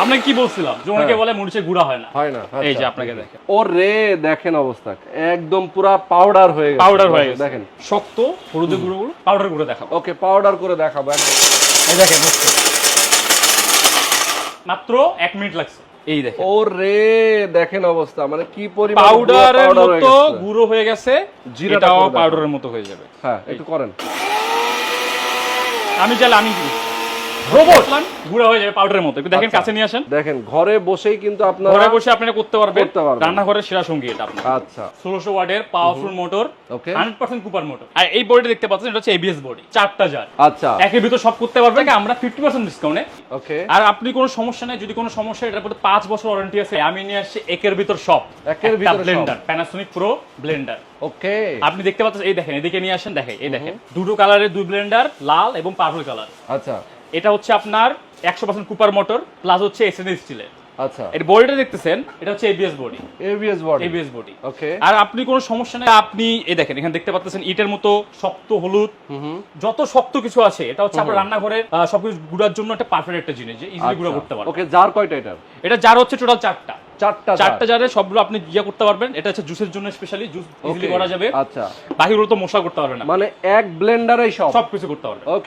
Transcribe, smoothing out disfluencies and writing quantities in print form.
আপনাকে কি বলছিলাম যে অনেকে বলে মরিচের গুঁড়া হয় না, হয় না। এই যে আচ্ছা। আপনাকে দেখেন ওরে দেখেন অবস্থা, একদম পুরা পাউডার হয়ে গেছে। পাউডার হয়ে গেছে, দেখেন শক্ত হলুদের গুঁড়োগুলো পাউডার করে দেখাবো। ওকে, পাউডার করে দেখাবো একদম। এই দেখেন হচ্ছে মাত্র 1 মিনিট লাগছে। এই দেখেন ওরে দেখেন অবস্থা, মানে কি পরিমাণ পাউডারের powder হয়ে মতো গেছে। গুঁড়ো হয়ে গেছে, জিরাটা এটাও করে দেখাবো। পাউডারের মতো হয়ে যাবে। হ্যাঁ একটু করেন। আমি চাইলে আমি রোবট গুঁড়া হয়ে যাবে পাউডারের মতো। একটু দেখেন আচ্ছা। কাছে নিয়ে আসেন। দেখেন ঘরে বসেই কিন্তু আপনারা ঘরে বসে আপনারা করতে পারবেন, করতে পারবেন। রান্নাঘরের সেরা সঙ্গী এটা আপনার। আচ্ছা 1600 ওয়াটের পাওয়ারফুল মোটর, ওকে 100% কুপার মোটর। আর এই বডিটা দেখতে পাচ্ছেন, এটা হচ্ছে এবিএস বডি, 4টা জার, আচ্ছা একের ভিতর সব করতে পারবেন আমরা 50% ডিসকাউন্টে। ওকে আর আপনি কোনো সমস্যা নেই, যদি কোনো সমস্যা, এটার উপর 5 বছর ওয়ারেন্টি আছে। আমি নিয়ে আসছি একের ভিতর সব, একের ভিতর সব। Blender, Panasonic pro blender. Okay আপনি দেখতে পাচ্ছেন, এই দেখেন এদিকে নিয়ে আসেন, দেখেন এই দেখেন দুটো কালারের দুই ব্লেন্ডার, লাল এবং পার্পল কালার। আচ্ছা এটা হচ্ছে আপনার 100% কুপার মোটর প্লাস হচ্ছে এসএনএস স্টিলের। আচ্ছা এর বডিটা দেখতেছেন, এটা হচ্ছে ABS body, ABS body. ABS body. Okay আর আপনি কোনো সমস্যা নেই, আপনি এই দেখেন এখানে দেখতে পাচ্ছেন ইটের মতো শক্ত হলুদ, যত শক্ত কিছু আছে, এটা হচ্ছে আপনার রান্নাঘরের সবকিছু গুঁড়ার জন্য একটা পারফেক্ট একটা জিনিস, যে ইজিলি গুঁড়া করতে পারবেন। ওকে জার কয়টা এটার? এটা জার হচ্ছে টোটাল 4টা, চারটা 4টা জারে সবগুলো আপনি ইয়ে করতে পারবেন। এটা হচ্ছে জুসের জন্য স্পেশালি, জুস ইজিলি করা যাবে। আচ্ছা বাকিগুলো তো মশলা করতে পারবেন না, মানে এক ব্লেন্ডারেই সব সবকিছু করতে পারবেন। ওকে